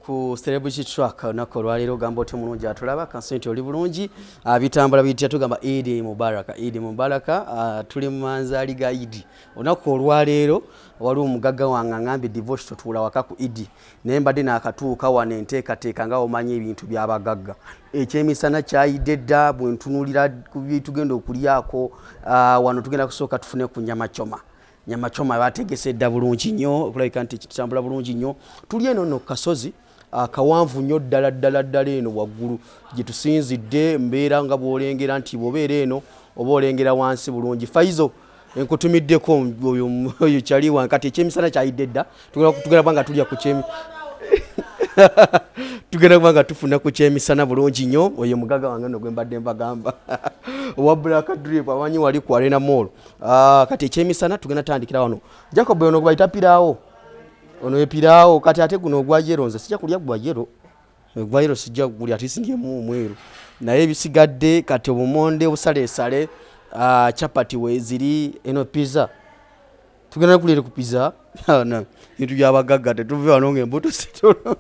ku celebrity track nako lwalero gamba oti mulungi atulaba kansenti oli bulungi bitambula bitya tugamba Eid Mubaraka tuli mu manzaali ga Eid onako olwalero wali omugagga wange ngambi Devosh tutula waka ku Eid naye mbadde nakatuuka wano enteekateeka nga omanyi ebintu by'abagagga ekyemisana kyayidde dda bwe ntunulira ku bitugenda okulyako wano tugenda kusooka tufune ku nyama choma bategese dda bulungi nnyo okulabika nti kitambula bulungi nnyo tuli eno no kasozi kawanvu nnyo ddala eno waggulu gye tusinzidde mbeera nga bw'olengera nti bw'obeera eno oba olengera wansi bulungi Faizo enkutumiddeko oyo kyali wange kati ekyemisana kyayidde dda tugenda kubanga tulya ku kyemi tugenda kubanga tufuna ku kyemisana bulungi nnyo oyo mugagga wange no gwe mbadde mbagamba owa Black Drip awanyi wali ku Arena Mall kati ekyemisana tugenda tandikira wano Jacob ono gbayita piraawo ono epiraawo kati ate guno ogwa yero nze sijja kulya gwa yero sijja kulya tisinge mu mweru naye ebisigadde kati obumonde obusaleesale chapati weziri eno pizza tugenda kulira ku pizza bintu by'abagagga tetuve wano ng'embuto sitono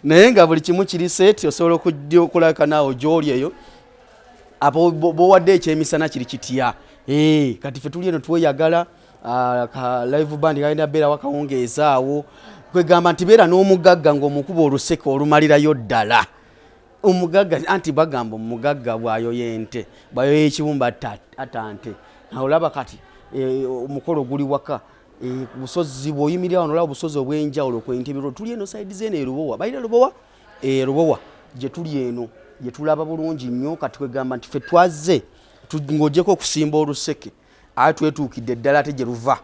naye nga buli kimu kiri set osobola okujja okulaka naawe gy'oli eyo abo bowadde ekyemisana kiri kitya kati ffe tuli eno tweyagala ka live band kalina beera wakawungeezaawo kwegamba nti beera n'omugagga ng'omukuba oluseke olumalirayo ddala omugagga anti bagamba omugagga bw'ayoya ente bw'ayoya ekibumba atante olaba kati omukolo guli waka busozi bw'oyimirira wano olaba obusozi obw'enjawulo kwentebero tuli eno saidi zeeno erubowa balina rubowa gye tuli eno gye tulaba bulungi nnyo kati kwegamba nti ffe twazze ng'ogyeko okusimba oluseke aye twetuukidde ddala ate gye luva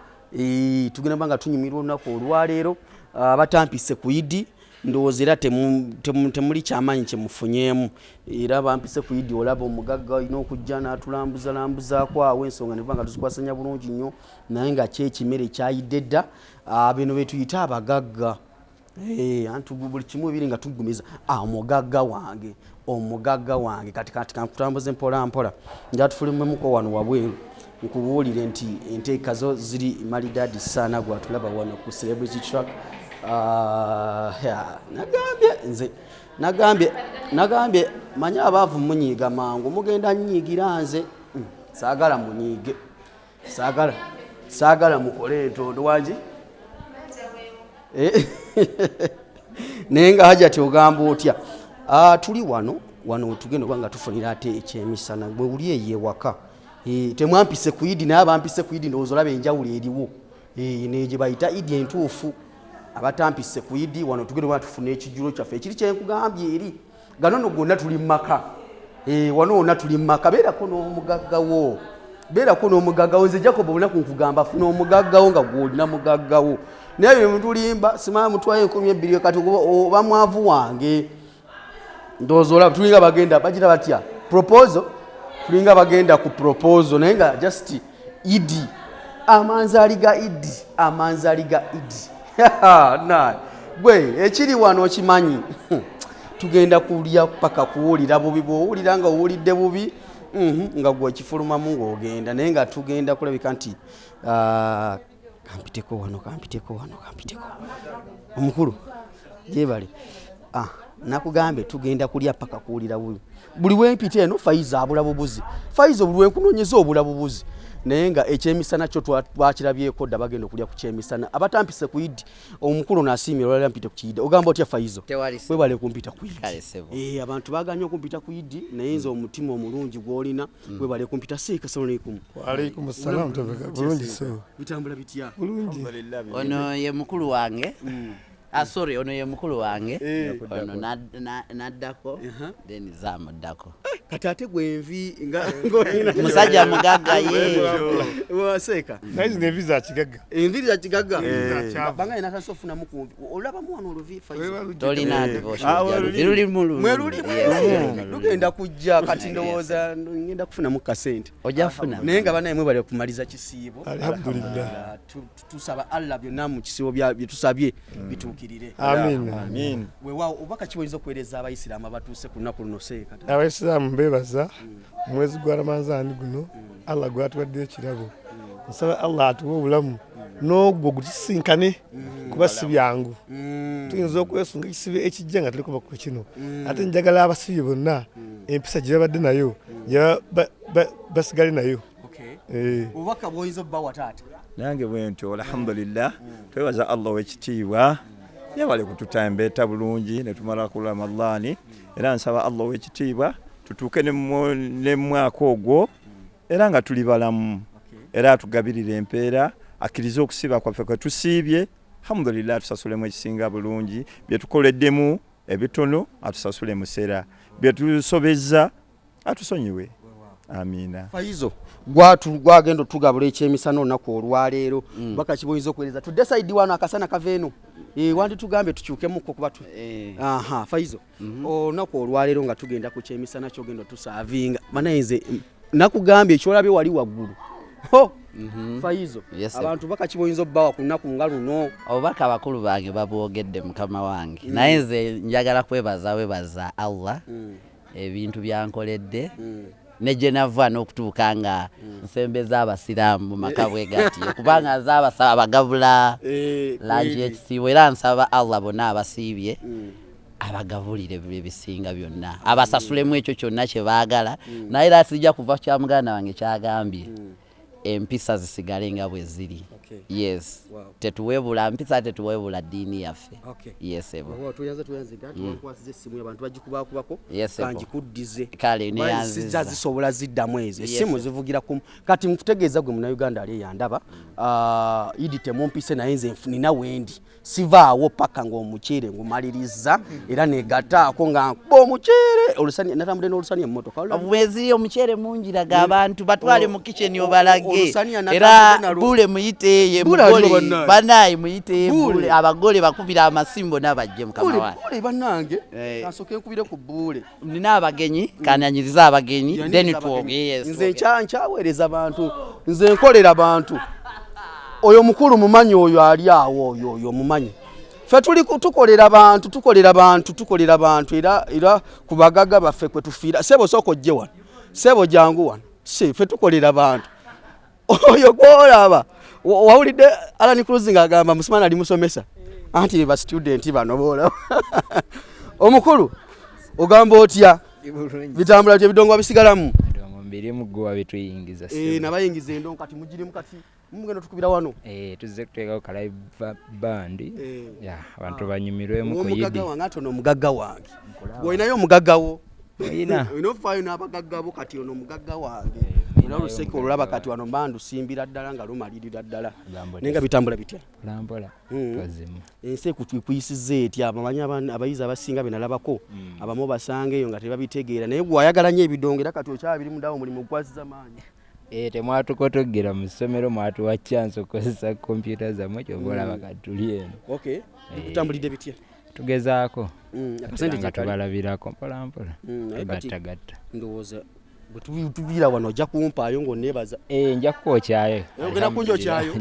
tugenda banga tunyumirwa olunaku olwaleero batampise ku Eid ndowooza era temuli kyamaanyi kyemufunyeemu era bampise ku Eid olaba omugagga olina okujja n'atulambuzaako awo ensonga ne banga tuzikwasanya bulungi nnyo naye nga kyekimere kyayidde dda bino be tuyita abagagga anti buli kimu ebiri nga tugumiza omugagga wange kati kankutambuze mpola njatufulumemuko wano wabweru nkubuulire nti enteeka zo ziri malidadi sana gwatulaba wano ku celebrity track nagambye manye abaavu munyiiga mangu mugenda nnyiigira nze saagala munyiige saagala mukole entondo wangi naye nga hajja tyogamba otya tuli wano tugenda obanga tufunira ate ekyemisana bwe uli eyewaka temwampise ku Eid naye abampise ku Eid ndowooza olaba enjawulo eriwo negye bayita Eid entuufu abatampise ku Eid wano tugenda obanga tufuna ekijulo kyaffe ekiri kyenkugambye eri ganono gonna tuli mumaka wano wonna tuli mumaka beerako n'omugaggawo nze Jacob olunaku nkugamba funa omugaggawo nga gwolina mugaggawo naye bye mutulimba simala mutwayo 12 kati oba mwavu wange ndowooza olaba tulinga bagenda bagira batya proposal tulinga bagenda ku proposal naye nga just Eid amanzaali ga Eid gwe ekiri wano okimanyi tugenda kulya paka kuwulira bubi bw'owulira nga owulidde bubi nga gwe kifulumamu ng'ogenda naye nga tugenda kulabika nti kampiteko wano omukulu gyebale nakugambe tugenda kulya paka kuwulira bubi buli wempita eno Faizo abula bubuzi Faizo buli wenkunoonyeza obula bubuzi naye nga ekyemisana kyo twakirabyeko dda bagenda okulya ku kyemisana abatampise ku Eid omukulu n'asiimye olwalira mpite ku Eid ogamba otya Faizo webale kumpita ku Eid abantu baganye okumpita ku Eid naye nze omutima omulungi gw'olina webale kumpita seeka salamu alaikum salaam bulungi so bitambula bitya bulungi ono ye mukulu wange sorry ono ye mukulu wange ono naddako then zamuddako kati ate gwenvi musajja mugagga ye waseeka naye nevi za kigagga envi za kigagga banga ina kasofuna mukumbi olaba mwana oluvi Faizo tolina Devosh luli lugenda kujja kati ndowooza ngenda kufuna mu kasente ojja kufuna naye nga banaye mwe bali kumaliza kisiibo alhamdulillah tusaba Allah byonna mu kisiibo bye tusabye bituukirire amin weewaawo obaka kiwoliza okuweereza abayisiraamu abatuuse ku lunaku luno seeka abayisiraamu mbeebaza omwezi gwa Ramadani guno Allah gwatuwadde ekirabo nsaba Allah atuwe obulamu n'ogwo gukisinkane kuba si byangu tuyinza okwesunga ekisibe ekijja nga tuli kuba ku kino ate njagala abasibi bonna empisa gye babadde nayo basigale nayo. obubaka bw'oyinza obbawa taata? Nange bwe ntyo alhamdulillah twebaza Allah w'ekitiibwa yabale kututambeeta bulungi ne tumala ku Ramadhaani era nsaba Allah w'ekitiibwa tutuuke ne mwaka ogwo era nga tuli balamu era atugabirira empeera akkiriza okusiba kwaffe kwe tusiibye alhamdulillah tusasulemu ekisinga bulungi bye tukoleddemu ebitono atusasule musera bye tusobezza atusonyiwe. Amina. Faizo gwagenda otugabula ekyemisana olunaku olwaleero baka kiboyinza okuweereza tudde saidi wano akasana kaveeno wandi tugambe tukyukemuko kuba aha Faizo olunaku olwaleero nga tugenda ku kyemisana kyogenda otusaavinga manayinze nakugambye ekyolabye wali waggulu Faizo abantu baka kiboyinza obbawa ku lunaku nga luno. Obubaka bakulu bange babwogedde mukama wange naye nze njagala kwebaza Allah ebintu byankoledde neje nava n'okutuuka nga nsembeza abasiraamu mu maka bwe gati kubanga nzaabasaba abagabula langi ekisiibo era nsaba Allah bonna abasiibye abagabulire ebisinga byonna abasasulemu ekyo kyonna kye baagala naye era sijja kuva kya muganda wange kyagambye empisa zisigale nga bwe ziri. Yes. Tetuwebula mpisa tetuwebula dini yaffe. Yes ebo. Tuyanze tukwasize essimu abantu bagikubako kanjikuddize kale ne yanziza zisobola ziddamu ezo essimu zivugira ku kati nkutegeeza gwe muna Uganda ali yandaba idi temumpise naye nze nina wendi sivaawo paka ng'omuceere ngumaliriza era negataako nga omuceere olusani natambudde n'olusani emmotoka obwezi omuceere munjiraga abantu batwale mu kitchen obalage era bule muyite ye bule banayi muyite bule abagole bakubira amasimbo n'abajje mukama wange bule banange kasoke nkubire ku bule nina abagenyi kananyiriza abagenyi then tuoge nze nkyaweereza abantu nze nkolera abantu oyo mukulu mumanyi oyo ali awo oyo mumanyi fe tuli tukolera abantu era kubagaga baffe kwe tufiira sebo soko jje wano sebo jangu wano fe tukolera abantu oyo gwolaba wawulidde Alan Cruising agamba musimana ali musomesa anti ba student bano bola omukulu ogamba otya bitambula bye bidongo bisigalamu mbiri mugwa bituyingiza nabayingiza endongo kati mugirimu kati mugenda tukubira wano tuzze kuteekawo ka live band abantu banyumirwemu ku Eid. Omugaga wange atono omugagga wange oyinayo omugaggawo oyinofaayo n'abagaggabo kati ono omugagga wange era oluseke olulaba kati wano mbandusimbira ddala nga lumalirira ddala naye nga bitambula bitya mpola twazima ensi ekutwikuyisiza etya abamanyi abayizi abasinga benalabako abamu basanga eyo nga tebabitegeera naye gwe wayagala nnyo ebidongo era kati okyabiri mudawo mulimu gukwasiza maanyi temwatukotogera mu ssomero mwatuwa chance okukozesa kompyuta zammwe kyova olaba katuli eno bitambulidde bitya tugezaako nga tubalabirako mpolampola gattagatta ndowooza bwe tubiira wano ojja kumpaayo ng'onneebaza nja kukookyayo ogenda kunjokyayo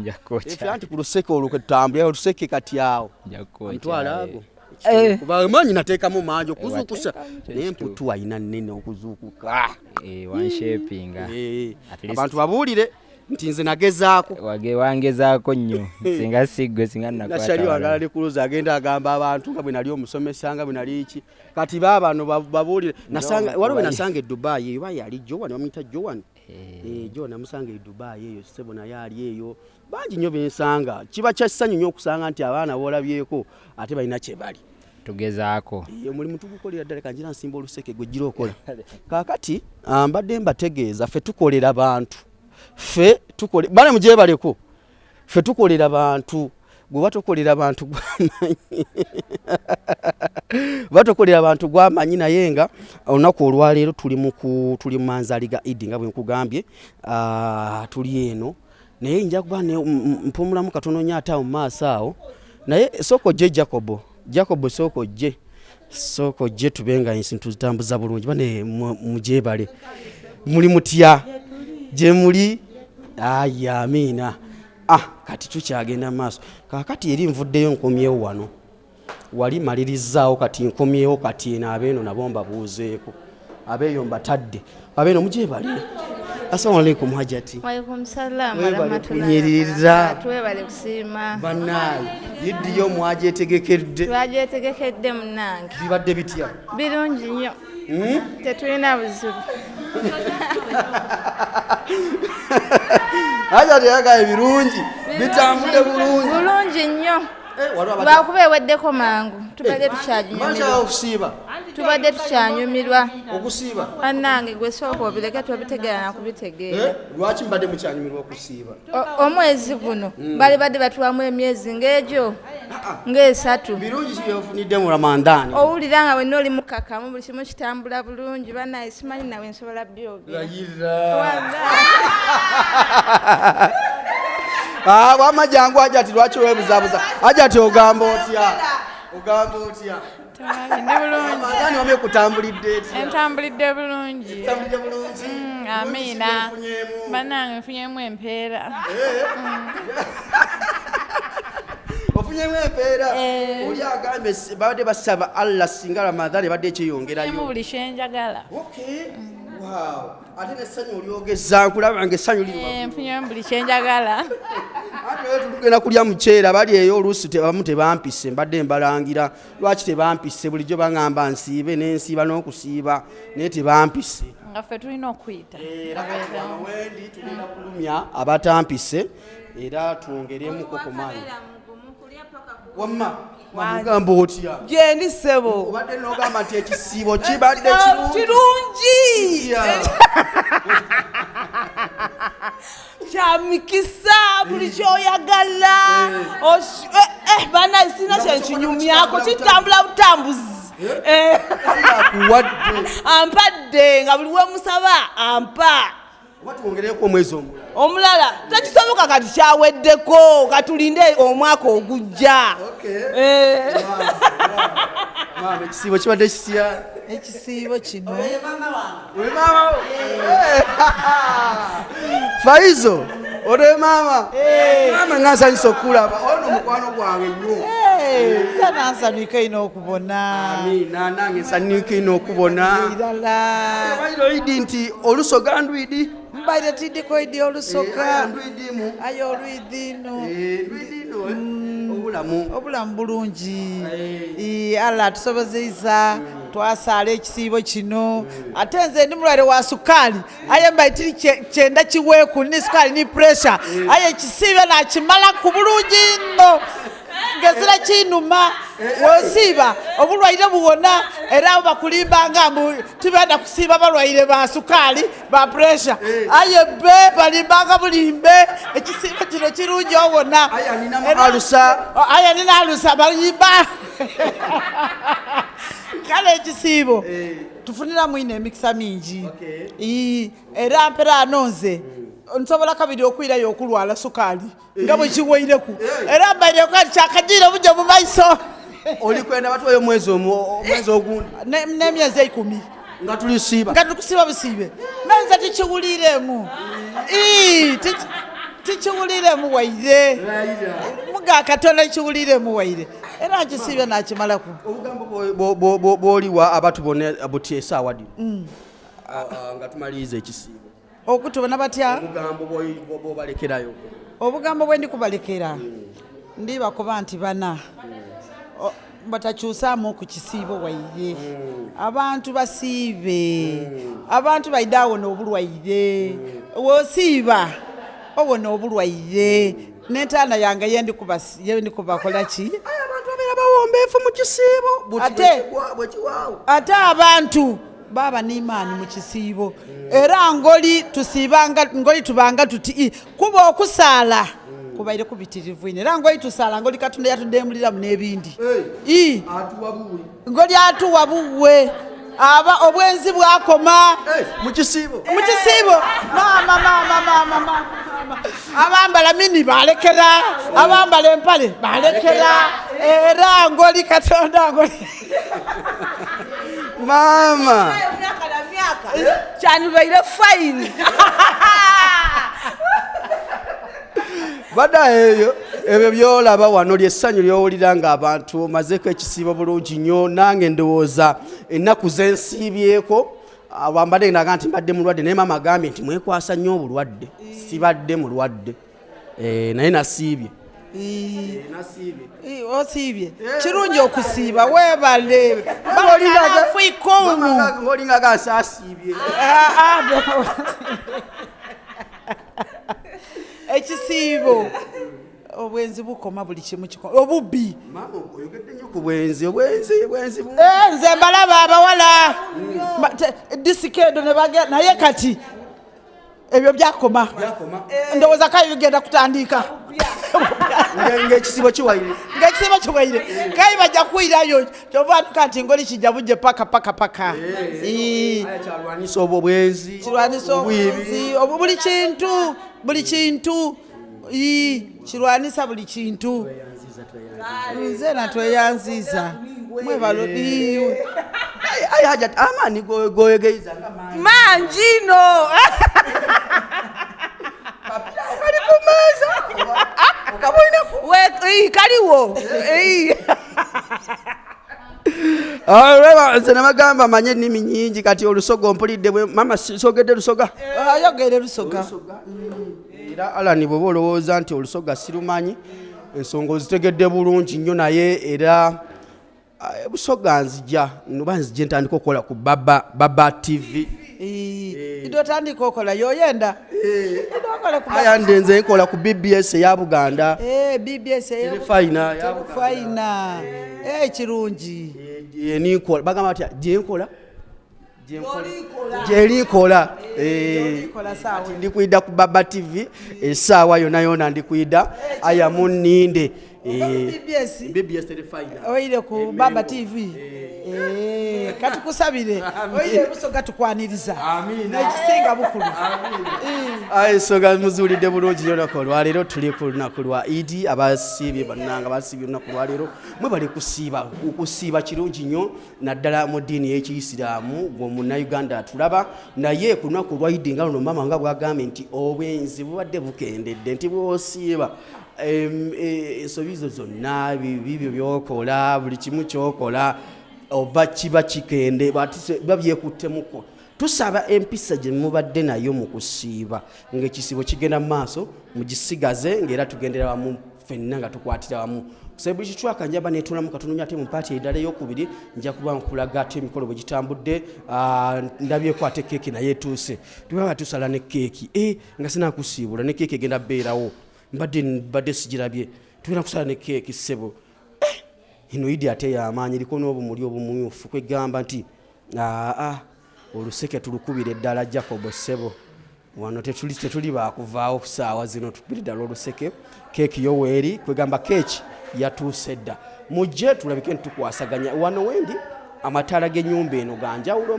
efe anti ku luseke olwo ketutambulira oluseke kati awo ntwala ago kuba manyi nateekamu mangi okuzuukusa naye emputu ayina nnene okuzuukuka wanshapinga abantu babuulire nti nze nagezaako wangezaako nnyo singa siggwe singa nakwata wange ali kuluza agenda agamba abantu nga bwe nali omusomesa nga bwe nali ki kati baabano babuulire waliwo nasanga e Dubai eyo baye ali Joan bamuyita Joan Jo namusanga e Dubai eyo sebo naye ali eyo bangi nnyo bensanga kiba kya ssanyu nnyo okusanga nti abaana boolabyeko ate balina kye bali tugezaako omulimu tugukolera ddala kanjira nsimba oluseke gwe gira okola kaakati mbadde mbategeeza ffe tukolera bantu fe tukole bale mujebaleko fe tukolera bantu gwe batokolera abantu gwamanyi batokolera abantu gwamanyi naye nga olunaku olwaleero tuli mu manzali ga Eid nga bwe nkugambye tuli eno naye nja kuba mpumulamu katono nnyo ate awo mu maaso awo naye soko gye Jacobo soko gye tubenga ensi tuzitambuza bulungi bane mujebale muli mutya gye muli amina kati tukyagenda maaso kakati eri nvuddeyo nkomyewo wano wali malirizaawo kati nkomyewo kati eno abeeno nabo mbabuuzeeko abeeyo mbatadde abeeno mujebale Assalamu alaikum hajati. Wa alaikum salam wa Webale rahmatullahi. kunyirira. Twebale kusiima. Bannaye yiddiyo mwajetegekedde. Twajetegekedde munnange. Bibadde bitya? Birungi nnyo. Tetulina buzibu. Hajati yagaye birungi. Bitambudde bulungi. Bulungi nnyo. Lwakuba eweddeko mangu tubadde tukyanyumirwa. Okusiiba. Tubadde tukyanyumirwa. Okusiiba. Bannange gwe sooka obireke tubitegeera na kubitegeera. Lwaki mbadde mukyanyumirwa okusiiba? Omwezi guno bali badde batuwamu emyezi ng'egyo ng'esatu. Birungi byofunidde mu Ramadani. Owulira nga wenna oli mukakamu buli kimu kitambula bulungi bannaye simanyi nawe nsobola byogera. Wama jangu Hajati lwaki webuzabuza? Hajati ogamba otya? Ogamba otya? Ndi bulungi. Ramadani wame kutambulidde etya? Entambulidde bulungi. Tambulidde bulungi. Amina. Bannange nfunyemu empeera. Ofunyemu empeera? Oli agambe babadde basaba Allah singa Ramadani badde ekyeyongerayo. Nfunyemu buli kyenjagala. Okay. Wow. Ate n'essanyu olyogeza nkulaba ng'essanyu liri. Nfunyemu buli kyenjagala. Ate wetu tugenda kulya muceera bali eyo oluusi abamu tebampise mbadde mbalangira lwaki tebampise bulijjo baŋŋamba nsiibe n'ensiiba n'okusiiba naye tebampise. Nga ffe tulina okuyita. Wendi tugenda kulumya abatampise era twongeremuko ku maanyi. Wamma wamugamba otya? Gyendi ssebo. Obadde n'ogamba nti ekisiibo kibadde kirungi. Kyamikisa buli kyoyagala. Bannaye sirina kyenkinyumyako kitambula butambuzi. Ampadde nga buli wemusaba ampa. Watwongereko omwezi omulala tekisoboka kati kyaweddeko katulinde omwaka ogujja. Ekisiibo kibadde kisya? Ekisiibo kino Faizo ode mama nansanyusa okulaba ono mukwano gwange nnyo. Tanansanyuka ino okubona. Amina nange nsanyuka ino okubona. Bairo idi nti olusoga ndwidi mbaire tidiko idi olusoka ndwidimu ayo olwidino ndwidino obulamu bulungi. Allah atusobozeiza twasaala ekisiibo kino ate nze ndi mulwale wa sukaali aye mbaitiri kyenda kiweeku ni sukaali ni pressure aye ekisiibe nakimala ku bulungi nno ngezira kinuma wosiiba obulwaire buwona era bakulimbanga mbu tubanda kusiiba balwaire ba sukaali ba pressure aye be balimbanga bulimbe ekisiibo kino kirungi owona aya nina alusa balimba kale ekisiibo tufunira mwine emikisa mingi era mpera anonze nsobola kabiri okwirayo okulwala sukaali nga bwe kiweireku era mbaire kati kyakagiire bujja mu maiso. Oli kwenda batwayo omwezi ogundi n'emyezi 10 nga tulisiiba nga tukusiiba busiibe menza tikiwuliremu tikiwuliremu waire muga Katonda kiwuliremu waire era nkisiibe nakimalaku. Obugambo bw'oliwa abatubona buti esaawa dino nga tumaliriza ekisiibo okutubona batya? obugambo bw'obalekerayo? Obugambo bwe ndikubalekera ndibakuba nti bana batakyusaamu ku kisiibo waire abantu basiibe abantu baide awona obulwaire wosiiba owona obulwaire n'entaana yange yendikubakola ki abantu babeera bawombeefu mu kisiibo ate abantu baba n'imaani mu kisiibo era ngoli tubanga tuti kuba okusaala kubaire kubitirivu era ngoli tusaala ngoli Katonda yatudemuliramu n'ebindi ngoli atuwa buwe aba obwenzi bwakoma mu kisiibo mama abambala mini balekera abambala empale balekera era ngoli Katonda ngoli mama kyanubaire fine bada eyo ebyo byolaba wano lyessanyu lyowulira nga abantu mazeko ekisiibo bulungi nnyo nange ndowooza ennaku zensiibyeko Wambadde naga nti mbadde mulwadde naye maama agambye nti mwekwasa nnyo obulwadde. Sibadde mulwadde. Naye nasiibye. Osiibye kirungi okusiiba weebale ng'olinga gasaasiibye. Ekisiibo obwenzi bukoma buli kimu kikoma obubbi Mama oyogedde nnyo ku bwenzi nze mbalaba abawala disikedo ne bagenda naye kati ebyo byakoma ndowooza kayo bigenda kutandika ng'ekisibo kiwaire kayi bajja kuwirayo kyova atuka nti ngoli kijja bujje paka kyalwanisa obwo bwenzi kirwanisa obwenzi buli kintu kirwanisa buli kintu nze natweyanziza mwebalo hajat amaani goyegeiza manjino kali kumeza kaliwo nze namagamba manye ennimi nyingi kati olusoga mpulidde mama sogedde lusoga ayogere lusoga era alani bw'oba olowooza nti olusoga sirumanyi ensonga ozitegedde bulungi nnyo naye era busoga nzija noba nzije ntandika okukola ku baba tv idotandika okola yoyenda aya ndenze nkola ku bbs eya buganda bbs fayina kirungi enikola bagamba batya gyenkola gyerinkola ndikuyida ku baba tv essaawa yona ndikuyida aya muninde bbs oire ku baba tv kati kusabire oire busoga tukwaniriza nekisinga bukulu ensonga muzuulidde bulungi yonako olwaleero tuli ku lunaku lwa idi abasiibye bannanga basiibye olunaku lwaleero mwebale okusiiba kirungi nnyo naddala mu ddiini y'ekiyisiraamu gwe munnauganda tulaba naye ku lunaku lwa idi nga luno mama nga bwagambye nti obwenzi bubadde bukendedde nti bwosiiba ensobi zo zonna bibyo byokola buli kimu kyokola oba kiba kikende babyekuttemuko tusaba empisa gye mubadde nayo mu kusiiba ng'ekisibo kigenda mu maaso mugisigaze ng'era tugendera wamu ffenna nga tukwatira wamu kusabye kitwaka njaba neetulamu katono ate mu paati eddala ey'okubiri nja kuba nkulaga ate emikolo bwe gitambudde ndabyeko ate keeki naye etuuse tubaba tusala ne keeki nga sinakusiibula ne keeki egenda beerawo mbadde sigirabye tugenda kusala ne keeki ssebo ino idi ate y'amaanyi eriko n'obumuli obumyufu kwegamba nti oluseke tulukubira eddala Jacob ssebo wano tetuli bakuvaawo ku ssaawa zino tukubira eddala oluseke keeki yo weeri kwegamba keeki yatuuse dda mujje tulabike ntukwasaganya wano wendi amataala g'ennyumba eno ganjawulo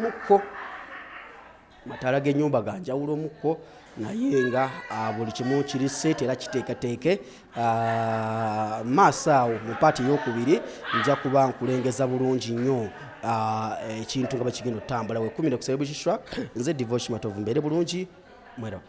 mukko naye nga buli kimu kiri set era kiteekateeke maaso awo mu paati ey'okubiri nja kuba nkulengeza bulungi nnyo ekintu nga bakigenda okutambula wekumire kusabye bushishwa nze Devosh matovu mbeere bulungi mwera